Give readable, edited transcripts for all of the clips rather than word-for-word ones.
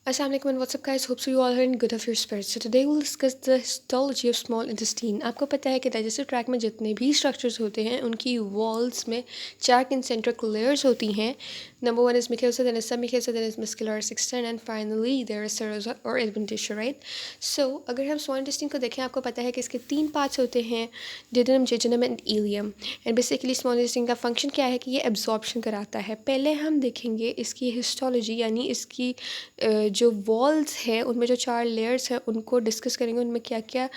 Assalamualaikum and what's up guys, hope so you all are in good of your spirits. So today we'll discuss the histology of small intestine. आपको पता है कि digestive track में जितने भी structures होते हैं उनकी वॉल्स में 4 कंसेंट्रिक लेयर्स होती हैं. Number 1 is mucosa, then is submucosa, then is muscularis externa and finally there is serosa or adventitia, right? So अगर हम small intestine को देखें, आपको पता है कि इसके 3 पार्ट्स होते हैं, duodenum, jejunum and ileum. And basically small intestine का फंक्शन क्या है कि ये एब्जॉर्प्शन कराता है. पहले हम देखेंगे इसकी हिस्टोलॉजी यानी इसकी जो वॉल्स हैं उनमें जो 4 लेयर्स हैं उनको डिस्कस करेंगे, उनमें क्या क्या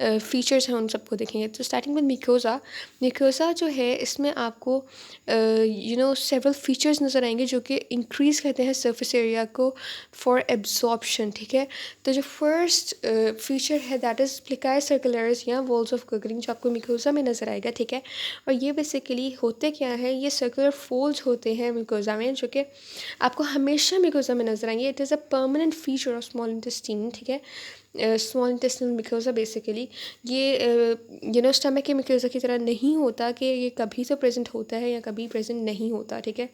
फीचर्स हैं उन सबको देखेंगे. तो स्टार्टिंग विद म्यूकोसा. म्यूकोसा जो है इसमें आपको सेवरल फीचर्स नज़र आएंगे जो कि इंक्रीज़ करते हैं सरफेस एरिया को फॉर एब्जॉर्प्शन. ठीक है, तो जो फर्स्ट फीचर है दैट इज़ प्लिकाई सर्कुलर्स या वॉल्स ऑफ गगरिंग जो आपको म्यूकोसा में नज़र आएगा. ठीक है, और ये बेसिकली होते क्या है, ये सर्कुलर फोल्ड्स होते हैं म्यूकोसा में जो कि आपको हमेशा म्यूकोसा में नजर आएंगे. It is a permanent feature of small intestine. ठीक है, स्मॉल इंटेस्टिनल म्यूकोसा बेसिकली ये स्टमक के म्यूकोसा की तरह नहीं होता कि ये कभी तो प्रेजेंट होता है या कभी प्रेजेंट नहीं होता. ठीक है,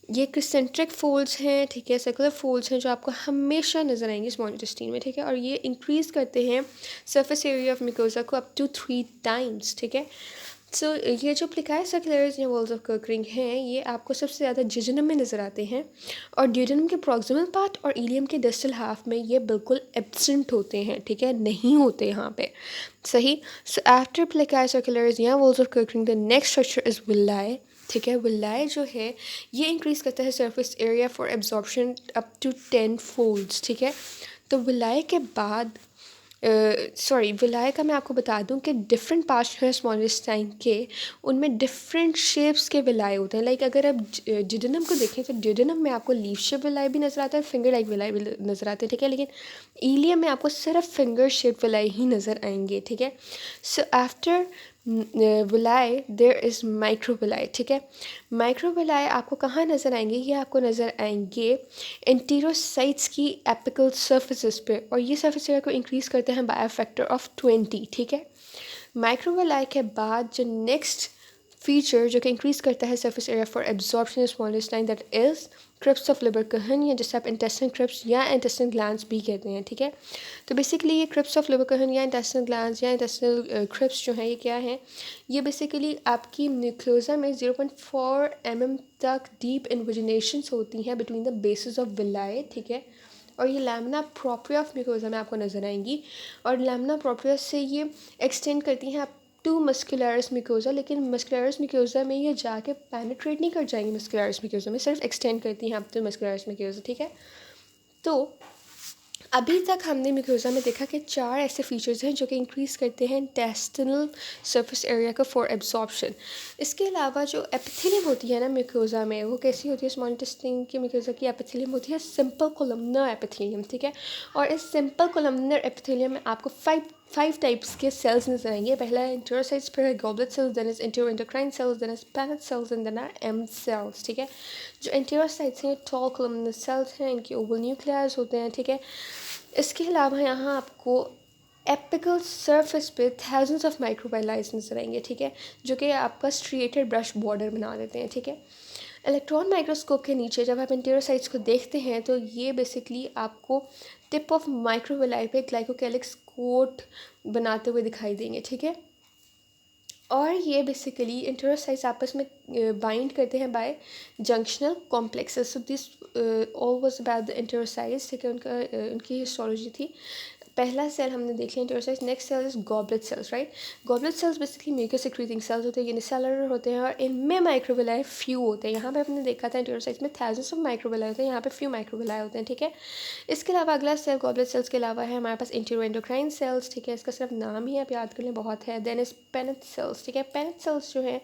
ये कंसेंट्रिक फोल्ड्स हैं. ठीक है, सर्कुलर फोल्ड्स हैं जो आपको हमेशा नजर आएंगे स्मॉल इंटेस्टीन में. ठीक है, और ये इंक्रीज़ करते हैं सरफेस एरिया ऑफ म्यूकोसा को अप टू 3 टाइम्स. ठीक है, सो ये जो प्लिकाई सर्कुलर्स या वॉल्स ऑफ कर्करिंग हैं ये आपको सबसे ज़्यादा जिजनम में नज़र आते हैं और ड्यूडेनम के प्रॉक्सिमल पार्ट और इलियम के डिस्टल हाफ में ये बिल्कुल एब्सेंट होते हैं. ठीक है, नहीं होते यहाँ पे. सही. सो आफ्टर प्लिकाई सर्कुलर्स या valves of Kerckring the next structure is villi. ठीक है, विलाई जो है ये इंक्रीज़ करता है surface area for absorption up to 10 folds. ठीक है, तो विलाई के बाद विलाई का मैं आपको बता दूं कि डिफरेंट पार्ट्स हैं स्मॉल इंटेस्टाइन के, उनमें डिफरेंट शेप्स के विलाई होते हैं. लाइक अगर आप जिडनम को देखें तो जिडनम में आपको लीफ शेप विलाई भी नज़र आता है, फिंगर लाइक विलाई भी नज़र आते हैं. ठीक है, लेकिन इलियम में आपको सिर्फ फिंगर शेप विलाई ही नज़र आएंगे. ठीक है, so after villi there is microvilli. ठीक है, माइक्रोविलाई आपको कहाँ नज़र आएंगे, ये आपको नज़र आएंगे एंटीरोसाइट्स की एपिकल सर्फेसिस पे, और ये सर्फेस एरिया को इंक्रीज़ करते हैं बाय अ फैक्टर ऑफ 20. ठीक है, माइक्रोविलाई के बाद जो नेक्स्ट फीचर जो कि इंक्रीज़ करता है surface area for absorption small intestine that is crypts of Libre कहन, या जिसे आप इंटेस्टिन क्रिप्स या इंटेस्टिन ग्लैंड्स भी कहते हैं. ठीक है, तो बेसिकली ये क्रिप्स ऑफ लिबर कहन या इंटेस्टिन ग्लैंड्स या इंटेस्टिनल क्रिप्स जो है ये क्या है, ये बेसिकली आपकी म्यूकोसा में 0.4 mm तक डीप इन्विजिनेशंस होती हैं between the basis of villi. ठीक है, और ये लैमिना प्रोप्रिया ऑफ म्यूकोसा में आपको नज़र आएंगी, और लैमिना प्रोप्रिया से ये एक्सटेंड करती हैं आप टू मस्कुलरिस म्यूकोसा. लेकिन मस्कुलरिस म्यूकोसा में ये जाके पेनिट्रेट नहीं कर जाएंगी, मस्कुलरिस म्यूकोसा में सिर्फ एक्सटेंड करती हैं आप टू मस्कुलरिस म्यूकोसा. ठीक है, तो अभी तक हमने म्यूकोसा में देखा कि 4 ऐसे फीचर्स हैं जो कि इंक्रीज़ करते हैं इंटेस्टिनल सरफेस एरिया का फॉर एब्जॉर्प्शन. इसके अलावा जो एपिथेलियम होती है ना म्यूकोसा में, वो कैसी होती है, स्मॉल इंटेस्टाइन की म्यूकोसा की एपिथेलियम होती है सिंपल कोलमनर एपिथेलियम. ठीक है, और इस सिंपल कोलमनर एपिथेलियम में आपको फाइव टाइप्स के सेल्स नजर आएंगे. पहला है इंटेरोसाइट्स, फिर है goblet cells, then is enteroendocrine cells, then is Paneth cells and then are M cells. ठीक है, जो इंटेरोसाइट्स हैं टॉल कोलमनर सेल्स हैं, इनके ओवल न्यूक्लियस होते हैं. ठीक है, इसके अलावा यहाँ आपको एपिकल सरफेस पे थाउजेंड्स ऑफ माइक्रोबाइलाइज नजर आएंगे. ठीक है, जो कि आपका स्ट्रिएटेड ब्रश बॉर्डर बना देते हैं. ठीक है, इलेक्ट्रॉन माइक्रोस्कोप के नीचे जब आप इंटेरोसाइट्स को देखते हैं तो ये बेसिकली आपको टिप ऑफ माइक्रोविलाई पे ग्लाइकोकैलिक्स कोट बनाते हुए दिखाई देंगे. ठीक है, और ये बेसिकली इंटेरोसाइट्स आपस में बाइंड करते हैं by junctional complexes. So this all was about the enterocytes. ठीक है, उनकी हिस्टोलॉजी थी. पहला सेल हमने देख लिया enterocytes. Next cell is goblet cells. Right, goblet cells basically mucus secreting cells होते हैं, यूनिसेलुलर होते हैं, और इनमें माइक्रोविलाई फ्यू होते हैं. यहाँ पे हमने देखा था इंटेरोसाइट्स में थाउजेंड्स ऑफ माइक्रोविलाई होते हैं, यहाँ पे फ्यू माइक्रोविलाई होते हैं. ठीक है, इसके अलावा अगला सेल गॉबलेट सेल्स के अलावा है हमारे पास इंटेरोएंडोक्राइन सेल्स. ठीक है, इसका सिर्फ नाम ही आप याद कर लें, बहुत है. Then is Paneth cells. ठीक है, पेनेट सेल्स जो है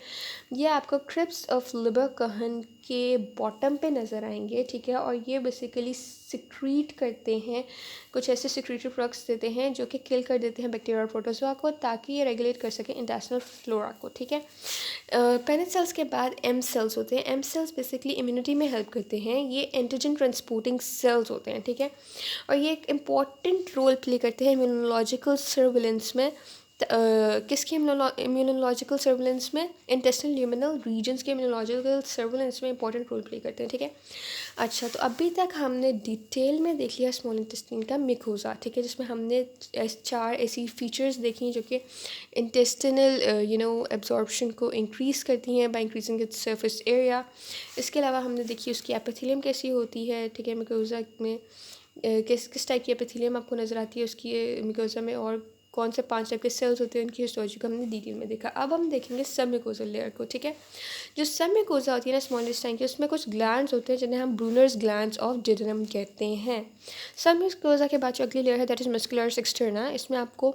ये आपको क्रिप्स ऑफ लिबर कहन के बॉटम पे नज़र आएंगे. ठीक है, और ये बेसिकली सिक्रीट करते हैं, कुछ ऐसे सिक्रीटरी प्रोडक्ट्स देते हैं जो कि किल कर देते हैं बैक्टीरिया और प्रोटोजोआ को, ताकि ये रेगुलेट कर सके इंटेस्टिनल फ्लोरा को. ठीक है, पेनेट सेल्स के बाद एम सेल्स होते हैं. एम सेल्स बेसिकली इम्यूनिटी में हेल्प करते हैं, ये एंटीजन ट्रांसपोर्टिंग सेल्स होते हैं. ठीक है, और ये एक इम्पॉर्टेंट रोल प्ले करते हैं इम्यूनोलॉजिकल सर्विलेंस में, किसकी इम्यूनोलॉजिकल सर्विलेंस में, इंटेस्टिनल ल्यूमिनल रीजन्स के इम्यूनोलॉजिकल सर्विलेंस में इंपॉर्टेंट रोल प्ले करते हैं, ठीक है। अच्छा, तो अभी तक हमने डिटेल में देख लिया स्मॉल इंटेस्टाइन का मिकोजा, ठीक है, जिसमें हमने 4 ऐसी फीचर्स देखी जो कि इंटेस्टिनल एब्जॉर्प्शन को इंक्रीज़ करती हैं by increasing its surface area. इसके अलावा हमने देखी उसकी एपिथेलियम कैसी होती है, ठीक है, मिकोजा में किस टाइप की एपिथेलियम आपको नज़र आती है उसकी मिकोजा में, और कौन से 5 टाइप के सेल्स होते हैं, उनकी हिस्टोलॉजी को हमने डिटेल में देखा। अब हम देखेंगे सब मिकोजल लेयर को, ठीक है। जो सब मिकोजा होती है ना स्मॉल इंटेस्टाइन की, उसमें कुछ ग्लैंड्स होते हैं जिन्हें हम ब्रूनर्स ग्लैंड्स ऑफ डिडनम कहते हैं। सब मिकोजा के बाद जो अगली लेयर है दैट इज़ मस्कुलरस एक्सटर्ना। इसमें आपको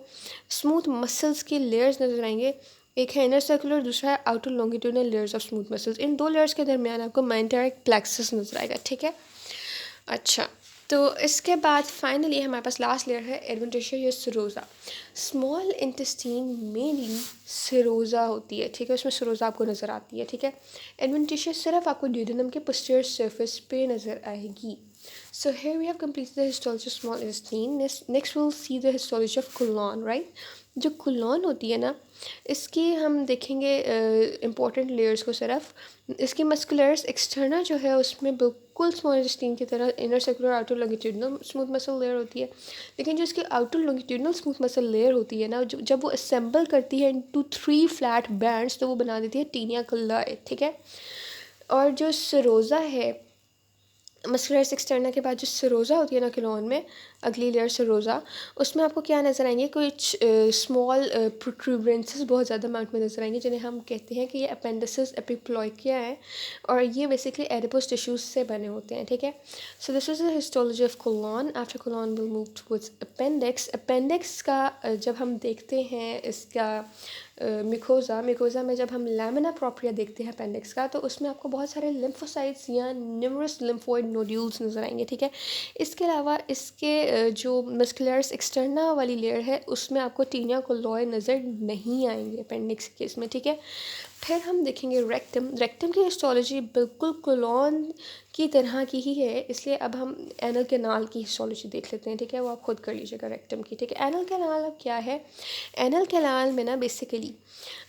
स्मूथ मसल्स की लेयर्स नजर आएंगे। एक है इनर सर्कुलर, दूसरा है outer longitudinal layers of smooth muscles. In 2 layers के दरमियान आपको मेंटेरिक प्लेक्सस नजर आएगा, ठीक है। अच्छा, तो इसके बाद फाइनली हमारे पास लास्ट लेयर है एडवेंटिशिया या Sironja. Small intestine mainly Sironja होती है, ठीक है, उसमें सिरोजा आपको नज़र आती है, ठीक है। एडवेंटिशिया सिर्फ आपको ड्यूडेनम के पोस्टीरियर सरफेस पे नज़र आएगी। So here we have completed the histology of small intestine. Next we'll see the histology of colon, right? जो colon होती है ना, इसकी हम देखेंगे इम्पॉर्टेंट लेयर्स को सिर्फ। इसकी मस्कुलरस एक्सटर्ना जो है उसमें बिल्कुल स्मॉल इंटेस्टाइन की तरह inner circular outer longitudinal smooth muscle layer होती है, लेकिन जो इसकी outer longitudinal smooth muscle layer होती है ना, जब वो असेंबल करती है इनटू 3 फ्लैट बैंड्स तो वो बना देती है टीनिया कल्लाए, ठीक है। और जो सिरोजा है मस्कुलरस एक्सटर्ना के बाद जो सिरोजा होती है ना कोलोन में, अगली लेयर सिरोजा, उसमें आपको क्या नज़र आएंगे, कुछ स्मॉल प्रोट्रूबरेंसेस बहुत ज़्यादा अमाउंट में नज़र आएंगे, जिन्हें हम कहते हैं कि ये अपेंडिसेस एपिप्लॉइकिया है, और ये बेसिकली एडिपोस टिश्यूज से बने होते हैं, ठीक है। So this is the histology of colon. After colon will move towards appendix. Appendix का जब हम देखते हैं इसका मिकोजा में जब हम लैमिना प्रोप्रिया देखते हैं अपेंडिक्स का, तो उसमें आपको बहुत सारे लिम्फोसाइट्स या न्यूमरस लिम्फोइड नोड्यूल्स नज़र आएंगे, ठीक है। इसके अलावा इसके जो मस्कुलरस एक्सटर्ना वाली लेयर है उसमें आपको टीनिया कोलोए नज़र नहीं आएंगे अपेंडिक्स के इसमें, ठीक है। फिर हम देखेंगे रेक्टम। रेक्टम की हिस्टोलॉजी बिल्कुल कोलोन की तरह की ही है, इसलिए अब हम एनल कैनाल की हिस्टोलॉजी देख लेते हैं, ठीक है, वो आप खुद कर लीजिएगा रेक्टम की, ठीक है। एनल कैनाल अब क्या है, एनल कैनाल में ना बेसिकली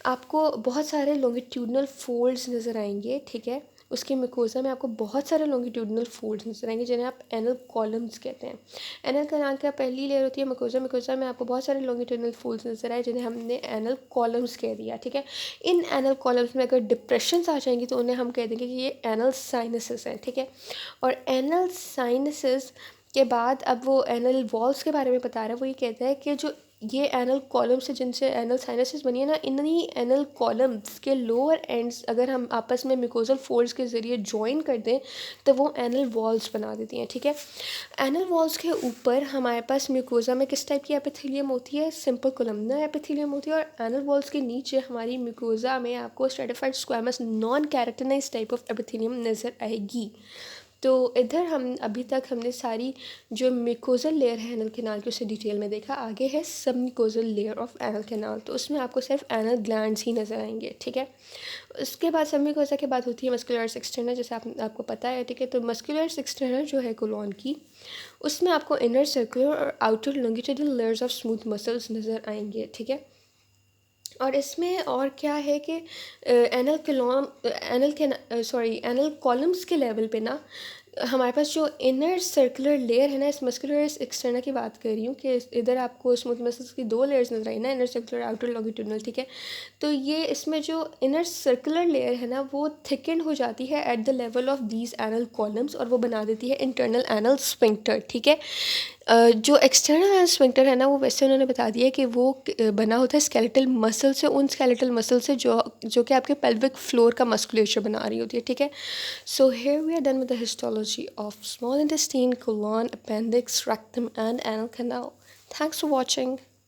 आपको बहुत सारे लॉन्गिट्यूडनल फोल्ड्स नज़र आएंगे, ठीक है। उसके मिकोजा में आपको बहुत सारे लॉन्गिट्यूडनल फोल्ड्स नजर आएंगे जिन्हें आप एनल कॉलम्स कहते हैं। एनल कैनाल का पहली लेयर होती है मिकोजा में आपको बहुत सारे लॉन्गिट्यूडनल फोल्ड्स नजर आए जिन्हें हमने एनल कॉलम्स कह दिया, ठीक है। इन एनल कॉलम्स में अगर डिप्रेशंस आ जाएंगी तो उन्हें हम कह देंगे कि ये एनल साइनसेस हैं, ठीक है। और एनल साइनसेस के बाद अब वो एनल वॉल्स के बारे में बता रहा है। वो ये कहता है कि जो ये एनल कॉलम्स से जिनसे एनल साइनसेस बनी है ना, इन्हीं एनल कॉलम्स के लोअर एंड्स अगर हम आपस में मिकोजल फोल्ड्स के ज़रिए ज्वाइन कर दें तो वो एनल वॉल्स बना देती हैं, ठीक है। एनल वॉल्स के ऊपर हमारे पास म्यूकोजा में किस टाइप की एपिथेलियम होती है, सिंपल कोलमनर एपिथेलियम होती है, और एनल वॉल्स के नीचे हमारी म्यूकोजा में आपको stratified squamous non keratinised type of epithelium नज़र आएगी। तो इधर हम अभी तक हमने सारी जो मिकोजल लेयर है एनल कैनाल की उसे डिटेल में देखा। आगे है सब mucosal layer of anal canal, तो उसमें आपको सिर्फ एनल ग्लैंड्स ही नज़र आएंगे, ठीक है। उसके बाद सब मिकोजा के बाद होती है मस्कुलरस एक्सटर्नल, जैसे आपको पता है, ठीक है। तो मस्कुलरस एक्सटर्नल जो है कोलोन की, उसमें आपको इनर सर्कुलर और outer longitudinal layers of smooth muscles नज़र आएंगे, ठीक है। और इसमें और क्या है कि एनल कॉलम्स के लेवल पे ना हमारे पास जो इनर सर्कुलर लेयर है ना, इस मस्कुलर एक्सटर्नल की बात कर रही हूँ कि इधर आपको स्मूथ मसल्स की 2 लेयर्स नजर आई ना, इनर सर्कुलर आउटर लॉन्गिट्यूडनल, ठीक है। तो ये इसमें जो इनर सर्कुलर लेयर है ना वो थिकन हो जाती है at the level of these anal columns और वो बना देती है इंटरनल एनल स्फिंक्टर, ठीक है। जो एक्सटर्नल एनल स्फिंक्टर है ना वो वैसे उन्होंने बता दिया कि वो बना होता है स्केलेटल मसल से, उन स्केलेटल मसल से जो कि आपके पेल्विक फ्लोर का मस्कुलेचर बना रही होती है, ठीक है। So here we are done with the histology of small intestine, colon, appendix, rectum and anal canal. Thanks for watching.